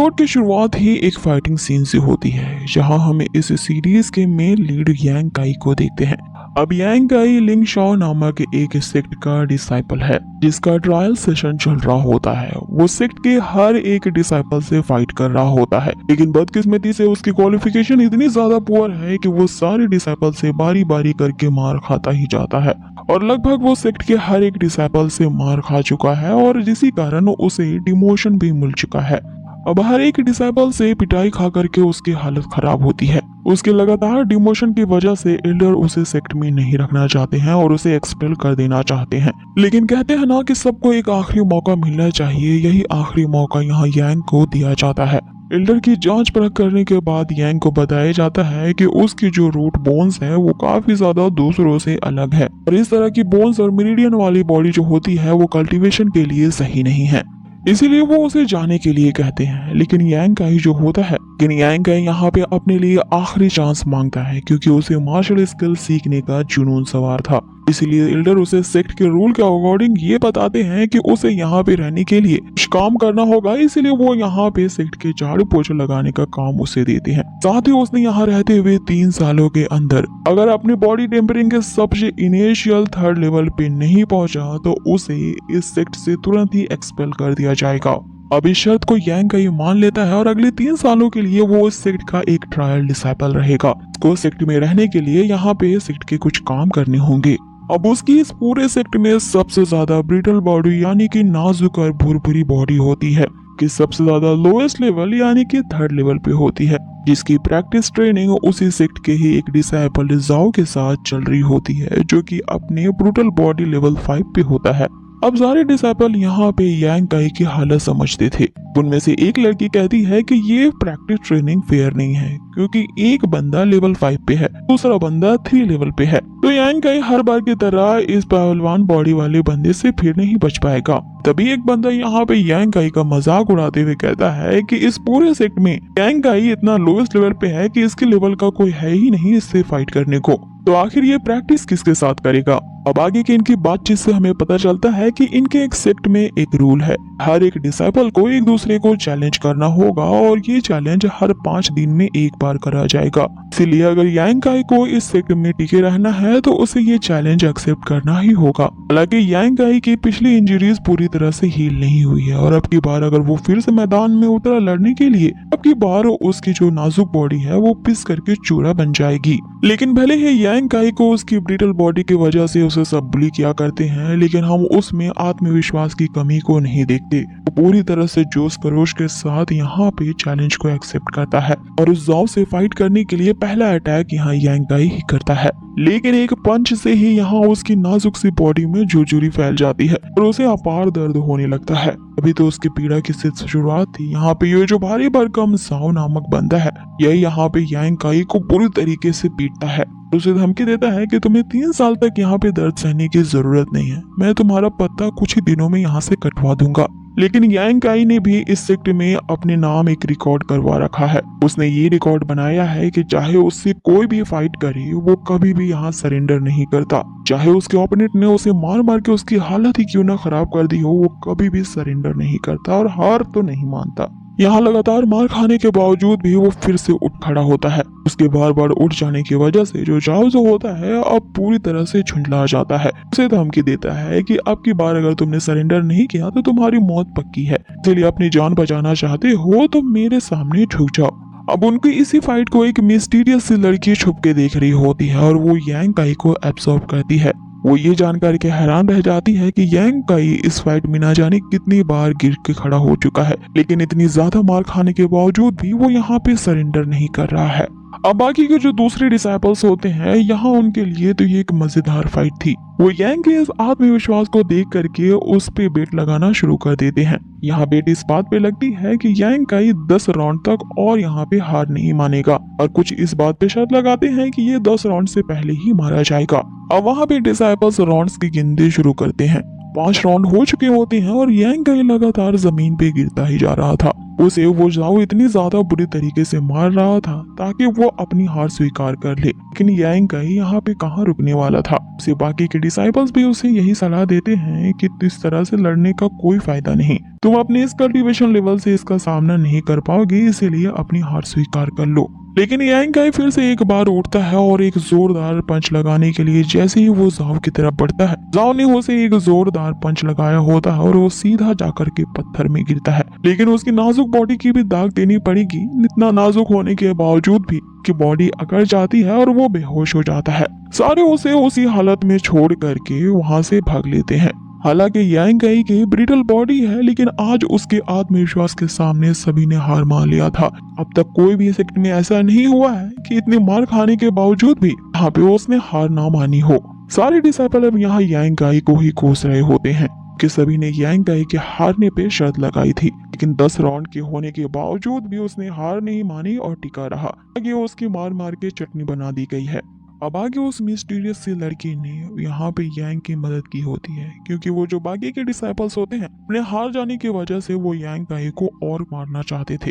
Episode की शुरुआत ही एक फाइटिंग सीन से होती है, जहां हमें इस सीरीज के मेन लीड यांग काई को देखते हैं। अब यांग काई लिंग शाओ नामक एक सेक्ट का डिसाइपल है, जिसका ट्रायल सेशन चल रहा होता है। वो सेक्ट के हर एक डिसाइपल से फाइट कर रहा होता है, लेकिन बदकिस्मती से उसकी क्वालिफिकेशन इतनी ज्यादा पुअर है कि वो सारे डिसाइपल से बारी बारी करके मार खाता ही जाता है, और लगभग वो सेक्ट के हर एक डिसाइपल से मार खा चुका है, और जिसी कारण उसे डिमोशन भी मिल चुका है। अब हर एक डिसाइपल से पिटाई खा करके उसकी हालत खराब होती है। उसके लगातार डिमोशन की वजह से एल्डर उसे सेक्ट में नहीं रखना चाहते हैं और उसे एक्सपेल कर देना चाहते हैं, लेकिन कहते हैं ना कि सबको एक आखिरी मौका मिलना चाहिए। यही आखिरी मौका यहाँ यांग को दिया जाता है। एल्डर की जांच परख करने के बाद यांग को बताया जाता है कि उसकी जो रूट बोन्स है वो काफी ज्यादा दूसरों से अलग है, और इस तरह की बोन्स और मेरिडियन वाली बॉडी जो होती है वो कल्टीवेशन के लिए सही नहीं है, इसीलिए वो उसे जाने के लिए कहते हैं। लेकिन यांग काई जो होता है, यांग काई यहाँ पे अपने लिए आखिरी चांस मांगता है, क्योंकि उसे मार्शल स्किल सीखने का जुनून सवार था। इसीलिए एल्डर उसे सेक्ट के रूल के अकॉर्डिंग ये बताते हैं कि उसे यहाँ पे रहने के लिए कुछ काम करना होगा, इसीलिए वो यहाँ पे सेक्ट के झाड़ू पोछा लगाने का काम उसे देते हैं। साथ ही उसने यहाँ रहते हुए 3 सालों के अंदर अगर अपने बॉडी टेम्परिंग के सबसे इनिशियल 3rd लेवल पे नहीं पहुंचा तो उसे इस सेक्ट से तुरंत ही एक्सपेल कर दिया जाएगा। अब इस शर्त को यांग काई मान लेता है, और अगले 3 सालों के लिए वो इस सेक्ट का एक ट्रायल डिसाइपल रहेगा। उसको सेक्ट में रहने के लिए यहाँ पे सेक्ट के कुछ काम करने होंगे। अब उसकी इस पूरे सेक्ट में सबसे ज्यादा ब्रिटल बॉडी यानी कि नाजुक और भुरभुरी बॉडी होती है, कि सबसे ज्यादा लोएस्ट लेवल यानी कि 3rd लेवल पे होती है, जिसकी प्रैक्टिस ट्रेनिंग उसी सेक्ट के ही एक डिसाइपल जाओ के साथ चल रही होती है, जो कि अपने ब्रूटल बॉडी लेवल 5 पे होता है। अब सारे डिसाइपल यहाँ पे यांग काई की हालत समझते थे। उनमें से एक लड़की कहती है कि ये प्रैक्टिस ट्रेनिंग फेयर नहीं है, क्योंकि एक बंदा लेवल 5 पे है, दूसरा बंदा 3 लेवल पे है, तो यांग काई हर बार की तरह इस पहलवान बॉडी वाले बंदे से फिर नहीं बच पाएगा। तभी एक बंदा यहाँ पे यांग काई का मजाक उड़ाते हुए कहता है कि इस पूरे सेक्ट में यांग काई इतना लोएस्ट लेवल पे है कि इसके लेवल का कोई है ही नहीं इससे फाइट करने को, तो आखिर ये प्रैक्टिस किसके साथ करेगा। अब आगे की इनकी बातचीत से हमें पता चलता है कि इनके एक सेक्ट में एक रूल है, हर एक डिसाइपल को एक दूसरे को चैलेंज करना होगा, और ये चैलेंज हर 5 दिन में एक बार करा जाएगा। इसीलिए अगर यांग काई को इस सेक्ट में टिके रहना है तो उसे ये चैलेंज एक्सेप्ट करना ही होगा। हालांकि यांग काई की पिछली इंजरीज पूरी तरह से हील नहीं हुई है, और अब की बार अगर वो फिर से मैदान में उतरा लड़ने के लिए, अब की बार उसकी जो नाजुक बॉडी है वो पिस करके चूरा बन जाएगी। लेकिन भले ही यांग काई को उसकी ब्रिटल बॉडी की वजह से उसे सब बुली किया करते हैं, लेकिन हम उसमें आत्मविश्वास की कमी को नहीं देखते। वो पूरी तरह से जोश खरोश के साथ यहाँ पे चैलेंज को एक्सेप्ट करता है, और उस जाओ से फाइट करने के लिए पहला अटैक यहाँ यांग काई ही करता है। लेकिन एक पंच से ही यहाँ उसकी नाजुक सी बॉडी में झुरझुरी फैल जाती है, और उसे अपार दर्द होने लगता है। अभी तो उसकी पीड़ा की सिर्फ शुरुआत थी। यहाँ पे ये जो भारी भरकम जाओ नामक बंदा है, यही यहाँ पे यांग काई को पूरी तरीके से पीटता है, उसे धमकी देता है कि तुम्हें 3 साल तक यहाँ पे दर्द सहने की जरूरत नहीं है, मैं तुम्हारा पत्ता कुछ ही दिनों में यहाँ से कटवा दूंगा। लेकिन यांग काई ने भी इस सेक्ट में अपने नाम एक रिकॉर्ड करवा रखा है। उसने ये रिकॉर्ड बनाया है कि चाहे उससे कोई भी फाइट करे वो कभी भी यहाँ सरेंडर नहीं करता, चाहे उसके ओपोनेंट ने उसे मार मार के उसकी हालत ही क्यों ना खराब कर दी हो, वो कभी भी सरेंडर नहीं करता और हार तो नहीं मानता। यहाँ लगातार मार खाने के बावजूद भी वो फिर से उठ खड़ा होता है। उसके बार बार उठ जाने की वजह से जो जाओ जो होता है अब पूरी तरह से झुंझला जाता है। उसे धमकी देता है कि अब की बार अगर तुमने सरेंडर नहीं किया तो तुम्हारी मौत पक्की है, इसलिए अपनी जान बचाना चाहते हो तो मेरे सामने झुक जाओ। अब उनकी इसी फाइट को एक मिस्टीरियस सी लड़की छुप के देख रही होती है, और वो यांग काई को एब्सॉर्ब करती है। वो ये जानकर के हैरान रह जाती है कि यांग काई इस फाइट में ना जाने कितनी बार गिर के खड़ा हो चुका है, लेकिन इतनी ज्यादा मार खाने के बावजूद भी वो यहाँ पे सरेंडर नहीं कर रहा है। अब बाकी के जो दूसरे डिसाइपल्स होते हैं, यहाँ उनके लिए तो ये एक मजेदार फाइट थी। वो यांग के इस आत्मविश्वास को देख करके उस पे बेट लगाना शुरू कर देते हैं। यहाँ बेट इस बात पे लगती है कि यांग काई 10 राउंड तक और यहाँ पे हार नहीं मानेगा, और कुछ इस बात पे शर्त लगाते हैं कि ये 10 राउंड से पहले ही मारा जाएगा। अब वहाँ पे डिसाइपल्स राउंड्स की गिनती शुरू करते हैं। 5 राउंड हो चुके होते हैं और यांग काई लगातार जमीन पे गिरता ही जा रहा था। उसे वो जाओ इतनी ज्यादा बुरी तरीके से मार रहा था ताकि वो अपनी हार स्वीकार कर ले, लेकिन यांग काई यहाँ पे कहाँ रुकने वाला था। उसे बाकी के डिसाइपल्स भी उसे यही सलाह देते हैं कि इस तरह से लड़ने का कोई फायदा नहीं, तुम अपने इस कल्टीवेशन लेवल से इसका सामना नहीं कर पाओगे, इसीलिए अपनी हार स्वीकार कर लो। लेकिन यांग काई फिर से एक बार उठता है और एक जोरदार पंच लगाने के लिए जैसे ही वो जाओ की तरफ बढ़ता है, जाओ ने उसे एक जोरदार पंच लगाया होता है और वो सीधा जाकर के पत्थर में गिरता है। लेकिन उसकी नाजुक बॉडी की भी दाग देनी पड़ेगी, इतना नाजुक होने के बावजूद भी कि बॉडी अकड़ जाती है और वो बेहोश हो जाता है। सारे उसे उसी हालत में छोड़ करके वहां से भाग लेते हैं। हालांकि यांग काई की ब्रिटल बॉडी है, लेकिन आज उसके आत्मविश्वास के सामने सभी ने हार मान लिया था। अब तक कोई भी सेक्ट में ऐसा नहीं हुआ है कि इतनी मार खाने के बावजूद भी यहाँ पे उसने हार ना मानी हो। सारे डिसाइपल अब यहाँ यांग काई को ही कोस रहे होते हैं कि सभी ने यांग काई के हारने पे शर्त लगाई थी, लेकिन 10 राउंड के होने के बावजूद भी उसने हार नहीं मानी और टिका रहा। आगे उसकी मार मार के चटनी बना दी गई है। अब आगे उस मिस्टीरियस सी लड़की ने यहाँ पे यांग की मदद की होती है, क्योंकि वो जो बाकी के डिसाइपल्स होते हैं अपने हार जाने की वजह से वो यांग काई को और मारना चाहते थे,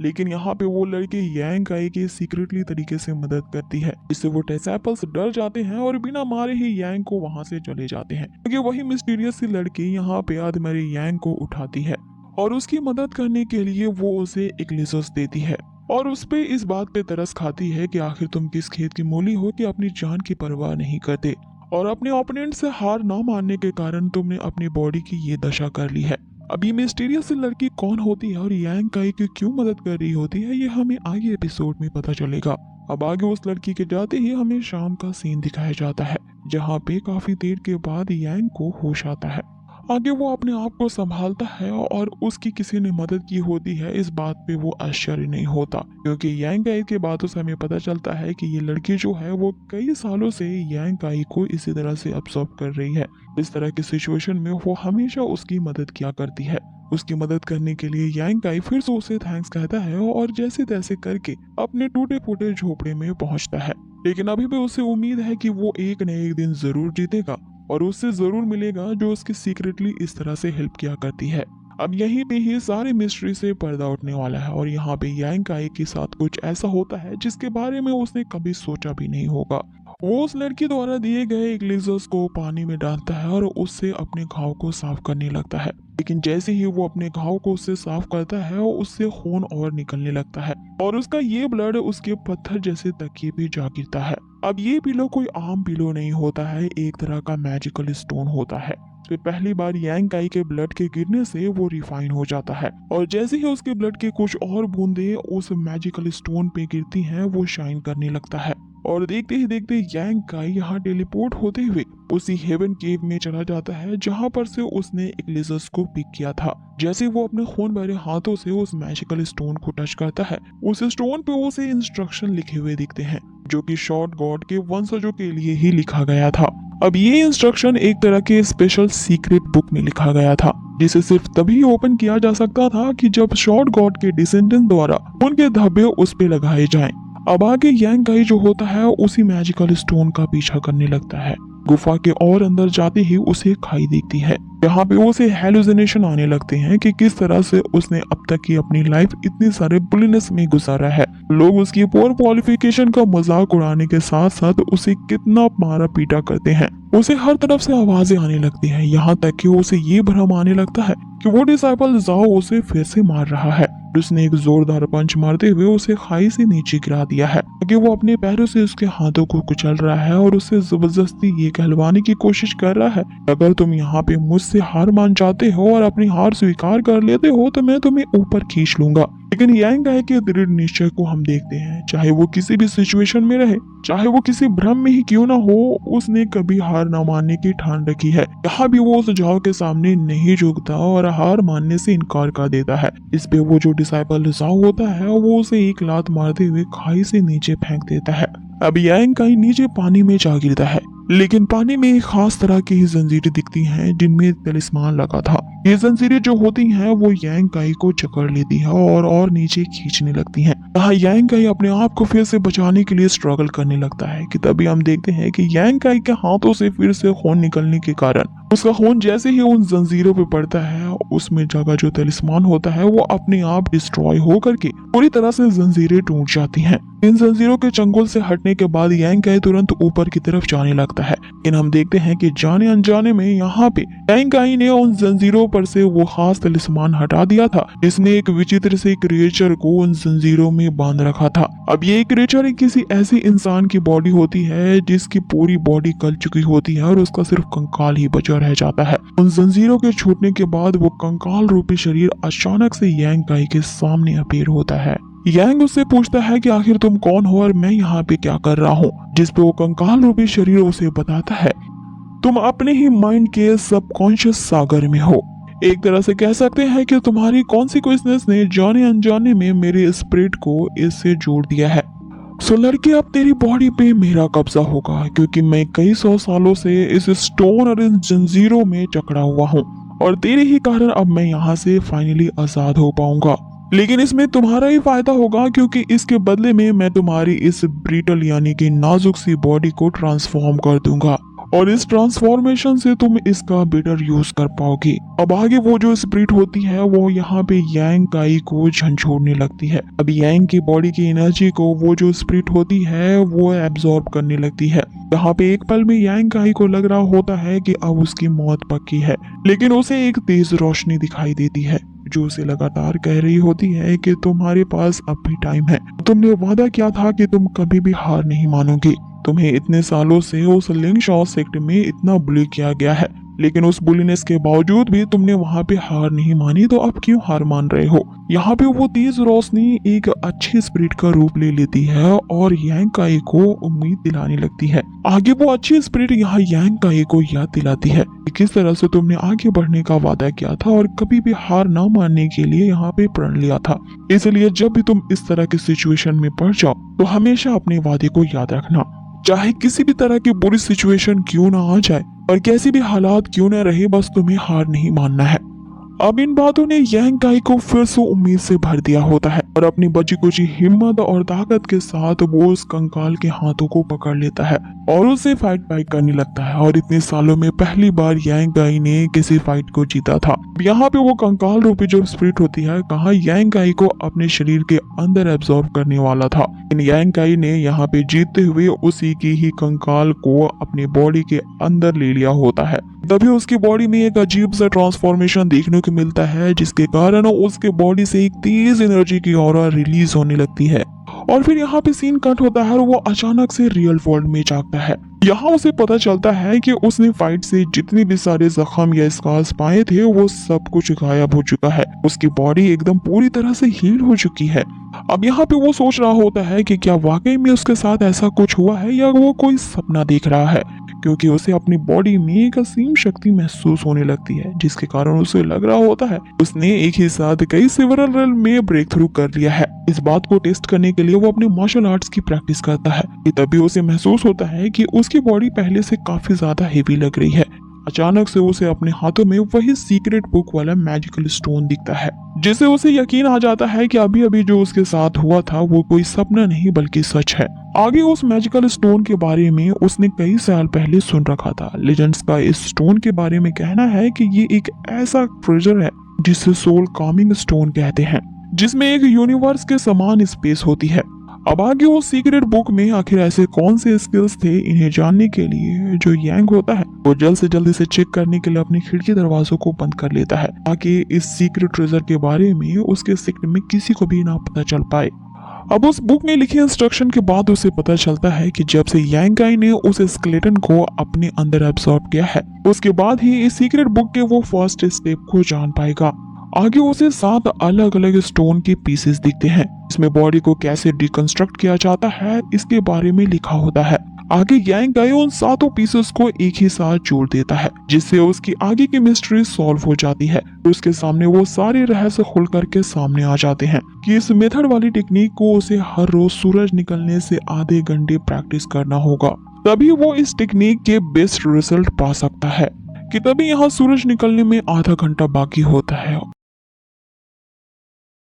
लेकिन यहाँ पे वो लड़की यांग काई की सीक्रेटली तरीके से मदद करती है, इससे वो डिसाइपल्स डर जाते हैं और बिना मारे ही यांग को वहां से चले जाते हैं। क्योंकि वही मिस्टीरियस सी लड़की यहाँ पे आदमरी यांग को उठाती है और उसकी मदद करने के लिए वो उसे एक लिजर्स देती है और उस पे इस बात पे तरस खाती है कि आखिर तुम किस खेत की मूली हो कि अपनी जान की परवाह नहीं करते और अपने ओपोनेंट से हार ना मानने के कारण तुमने अपनी बॉडी की ये दशा कर ली है। अब ये मिस्टीरियस लड़की कौन होती है और यांग काई की क्यों मदद कर रही होती है, ये हमें आगे एपिसोड में पता चलेगा। अब आगे उस लड़की के जाते ही हमें शाम का सीन दिखाया जाता है, जहाँ पे काफी देर के बाद यांग को होश आता है। आगे वो अपने आप को संभालता है और उसकी किसी ने मदद की होती है, इस बात पे वो आश्चर्य नहीं होता, क्योंकि यांग काई के बातों से हमें पता चलता है कि ये लड़की जो है वो कई सालों से यांग काई को इसी तरह से अब्सॉर्ब कर रही है। इस तरह की सिचुएशन में वो हमेशा उसकी मदद किया करती है। उसकी मदद करने के लिए यांग काई फिर से उसे थैंक्स कहता है और जैसे तैसे करके अपने टूटे फूटे झोपड़े में पहुंचता है। लेकिन अभी भी उसे उम्मीद है कि वो एक न एक दिन जरूर जीतेगा और उससे जरूर मिलेगा जो उसकी सीक्रेटली इस तरह से हेल्प किया करती है। अब यहीं पे ही सारे मिस्ट्री से पर्दा उठने वाला है और यहाँ पे यांग काई के साथ कुछ ऐसा होता है जिसके बारे में उसने कभी सोचा भी नहीं होगा। वो उस लड़की द्वारा दिए गए एक लेजर्स को पानी में डालता है और उससे अपने घाव को साफ करने लगता है, लेकिन जैसे ही वो अपने घाव को उससे साफ करता है उससे खून और निकलने लगता है और उसका ये ब्लड उसके पत्थर जैसे तकिए पे जा गिरता है। अब ये पिलो कोई आम पिलो नहीं होता है, एक तरह का मैजिकल स्टोन होता है। तो पहली बार यांग काई के ब्लड के गिरने से वो रिफाइन हो जाता है और जैसे ही उसके ब्लड के कुछ और बूंदे उस मैजिकल स्टोन पे गिरती हैं वो शाइन करने लगता है और देखते ही देखते यांग काई यहाँ टेलीपोर्ट होते हुए उसी हेवन केव में चला जाता है जहाँ पर से उसने एक लेजर्स को पिक किया था। जैसे वो अपने खून भरे हाथों से उस मैजिकल स्टोन को टच करता है, उस स्टोन पे उसे इंस्ट्रक्शन लिखे हुए दिखते हैं जो कि शॉर्ट गॉड के वंशजों के लिए ही लिखा गया था। अब ये इंस्ट्रक्शन एक तरह के स्पेशल सीक्रेट बुक में लिखा गया था जिसे सिर्फ तभी ओपन किया जा सकता था कि जब शॉर्ट गॉड के डिसेंडेंट द्वारा उनके धब्बे उस पे लगाए जाएं। अब आगे यांग काई जो होता है उसी मैजिकल स्टोन का पीछा करने लगता है। गुफा के और अंदर जाते ही उसे खाई दिखती है, यहाँ पे उसे हेलुसिनेशन आने लगते हैं कि किस तरह से उसने अब तक की अपनी लाइफ इतनी सारे बुलिनेस में गुजारा है। लोग उसकी पोर क्वालिफिकेशन का मजाक उड़ाने के साथ साथ उसे कितना मारा पीटा करते हैं। उसे हर तरफ से आवाजें आने लगती हैं, यहाँ तक कि उसे ये भ्रम आने लगता है कि वो डिसाइपल जाओ उसे फिर से मार रहा है। उसने एक जोरदार पंच मारते हुए उसे खाई से नीचे गिरा दिया है कि वो अपने पैरों से उसके हाथों को कुचल रहा है और उससे जबरदस्ती ये कहलवाने की कोशिश कर रहा है, अगर तुम यहाँ पे मुझसे हार मान जाते हो और अपनी हार स्वीकार कर लेते हो तो मैं तुम्हें ऊपर खींच लूंगा। लेकिन यांग काई के दृढ़ निश्चय को हम देखते हैं, चाहे वो किसी भी सिचुएशन में रहे, चाहे वो किसी भ्रम में ही क्यों ना हो, उसने कभी हार ना मानने की ठान रखी है। यहाँ भी वो सुझाव के सामने नहीं झुकता और हार मानने से इनकार कर देता है। इस पे वो जो डिसाइपल जाओ होता है वो उसे एक लात मारते हुए खाई से नीचे फेंक देता है। अब यांग काई नीचे पानी में जा गिरता है, लेकिन पानी में एक खास तरह की जंजीरें दिखती हैं जिनमें तलिस्मान लगा था। ये जंजीरें जो होती हैं वो यांग काई को जकड़ लेती है और नीचे खींचने लगती हैं। यहाँ यांग काई अपने आप को फिर से बचाने के लिए स्ट्रगल करने लगता है कि तभी हम देखते हैं कि यांग काई के हाथों से फिर से खून निकलने के कारण उसका खून जैसे ही उन जंजीरों पे पड़ता है, उसमें जगह जो तलिस्मान होता है वो अपने आप डिस्ट्रॉय होकर के पूरी तरह से जंजीरें टूट जाती हैं। इन जंजीरों के चंगुल से हटने के बाद यांग काई तुरंत ऊपर की तरफ जाने लगता है, लेकिन हम देखते हैं कि जाने अनजाने में यहाँ पे यांग काई ने उन जंजीरों पर से वो खास तलिस्मान हटा दिया था, जिसने एक विचित्र से क्रिएचर को उन जंजीरों में बांध रखा था। अब ये क्रिएचर किसी ऐसे इंसान की बॉडी होती है जिसकी पूरी बॉडी गल चुकी होती है और उसका सिर्फ कंकाल ही बचा रह जाता है। उन जंजीरों के छूटने के बाद वो कंकाल रूपी शरीर अचानक से यांग काई के सामने अपीयर होता है। यांग उससे पूछता है कि आखिर तुम कौन हो और मैं यहाँ पे क्या कर रहा हूँ, जिस पे वो कंकाल रूपी शरीर उसे बताता है, तुम अपने ही माइंड के सबकॉन्शियस सागर में हो। एक तरह से कह सकते हैं कि तुम्हारी कॉन्सिक्वेंसेस ने जाने अनजाने में मेरे स्पिरिट को इससे जोड़ दिया है। सो लड़की, अब तेरी बॉडी पे मेरा कब्जा होगा, क्योंकि मैं कई 100 सालों से इस स्टोन और इन जंजीरों में जकड़ा हुआ हूँ और तेरे ही कारण अब मैं यहाँ से फाइनली आजाद हो पाऊंगा। लेकिन इसमें तुम्हारा ही फायदा होगा, क्योंकि इसके बदले में मैं तुम्हारी इस ब्रिटल यानी कि नाजुक सी बॉडी को ट्रांसफॉर्म कर दूंगा और इस ट्रांसफॉर्मेशन से तुम इसका बेटर यूज कर पाओगी। अब आगे वो जो स्पिरिट होती है वो यहाँ पे यांग काई को झंझोड़ने लगती है। अब यांग की बॉडी की एनर्जी को वो जो स्पिरिट होती है वो एब्जॉर्ब करने लगती है। यहाँ पे एक पल में यांग काई को लग रहा होता है कि अब उसकी मौत पक्की है, लेकिन उसे एक तेज रोशनी दिखाई देती है जो उसे लगातार कह रही होती है कि तुम्हारे पास अब भी टाइम है। तुमने वादा किया था कि तुम कभी भी हार नहीं मानोगी। तुम्हें इतने सालों से उस लिंग शॉ सेक्ट में इतना बुली किया गया है, लेकिन उस बुलीनेस के बावजूद भी तुमने वहां पे हार नहीं मानी, तो अब क्यों हार मान रहे हो। यहाँ पे वो तेज रोशनी एक अच्छे स्पिरिट का रूप ले लेती है और यांग काई को उम्मीद दिलाने लगती है। आगे वो अच्छी स्पिरिट यहाँ यांग काई को याद दिलाती है कि किस तरह से तुमने आगे बढ़ने का वादा किया था और कभी भी हार ना मानने के लिए यहाँ पे प्रण लिया था। इसलिए जब भी तुम इस तरह की सिचुएशन में पड़ जाओ तो हमेशा अपने वादे को याद रखना, चाहे किसी भी तरह की बुरी सिचुएशन क्यों ना आ जाए और कैसी भी हालात क्यों ना रहे, बस तुम्हें हार नहीं मानना है। अब इन बातों ने यांग काई को फिर से उम्मीद से भर दिया होता है और अपनी बची कुची हिम्मत और ताकत के साथ वो उस कंकाल के हाथों को पकड़ लेता है और उससे फाइट करने लगता है। और इतने सालों में पहली बार यांग काई ने किसी फाइट को जीता था। यहाँ पे वो कंकाल रूपी जो स्पिरिट होती है कहा यांग काई को अपने शरीर के अंदर एब्जॉर्ब करने वाला था, लेकिन यांग काई ने यहाँ पे जीतते हुए उसी की ही कंकाल को अपनी बॉडी के अंदर ले लिया होता है। तभी उसकी बॉडी में एक अजीब सा ट्रांसफॉर्मेशन देखने को मिलता है, जिसके कारण उसके बॉडी से एक तेज एनर्जी की ऑरा रिलीज होने लगती है। और फिर यहाँ पे सीन कट होता है और वो अचानक से रियल वर्ल्ड में जागता है। यहाँ उसे पता चलता है कि उसने फाइट से जितने भी सारे जख्म या स्कार्स पाए थे वो सब कुछ गायब हो चुका है। उसकी बॉडी एकदम पूरी तरह से हील हो चुकी है। अब यहाँ पे वो सोच रहा होता है कि क्या वाकई में उसके साथ ऐसा कुछ हुआ है या वो कोई सपना देख रहा है, क्योंकि उसे अपनी बॉडी में एक असीम शक्ति महसूस होने लगती है, जिसके कारण उसे लग रहा होता है उसने एक ही साथ कई सेवरल रेल्म में ब्रेक थ्रू कर लिया है। इस बात को टेस्ट करने के लिए वो अपने मार्शल आर्ट्स की प्रैक्टिस करता है। तभी उसे महसूस होता है कि उसकी बॉडी पहले से काफी ज्यादा हेवी लग रही है। अचानक से उसे अपने हाथों में वही सीक्रेट बुक वाला मैजिकल स्टोन दिखता है, जिससे उसे यकीन आ जाता है कि अभी अभी जो उसके साथ हुआ था वो कोई सपना नहीं बल्कि सच है। आगे उस मैजिकल स्टोन के बारे में उसने कई साल पहले सुन रखा था। लेजेंड्स का इस स्टोन के बारे में कहना है कि ये एक ऐसा ट्रेजर है जिसे सोल कामिंग स्टोन कहते हैं, जिसमें एक यूनिवर्स के समान स्पेस होती है। अब आगे उस सीक्रेट बुक में आखिर ऐसे कौन से स्किल्स थे, इन्हें जानने के लिए जो यांग होता है वो जल्द से जल्द इसे चेक करने के लिए अपनी खिड़की दरवाजों को बंद कर लेता है, ताकि इस सीक्रेट ट्रेजर के बारे में उसके सेक्ट में किसी को भी ना पता चल पाए। अब उस बुक में लिखे इंस्ट्रक्शन के बाद उसे पता चलता है कि जब से यांग काई ने उस स्केलेटन को अपने अंदर एब्सॉर्ब किया है, उसके बाद ही इस सीक्रेट बुक के वो फर्स्ट स्टेप को जान पाएगा। आगे उसे 7 अलग अलग स्टोन के पीसेस दिखते हैं, इसमें बॉडी को कैसे डिकंस्ट्रक्ट किया जाता है इसके बारे में लिखा होता है। आगे यांग काई उन 7 पीसेस को एक ही साथ जोड़ देता है, जिससे उसकी आगे की मिस्ट्री सॉल्व हो जाती है। उसके सामने वो सारे रहस्य खुल करके सामने आ जाते हैं कि इस मेथड वाली टेक्निक को उसे हर रोज सूरज निकलने से आधे घंटे प्रैक्टिस करना होगा, तभी वो इस टेक्निक के बेस्ट रिजल्ट पा सकता है। कि तभी यहाँ सूरज निकलने में आधा घंटा बाकी होता है।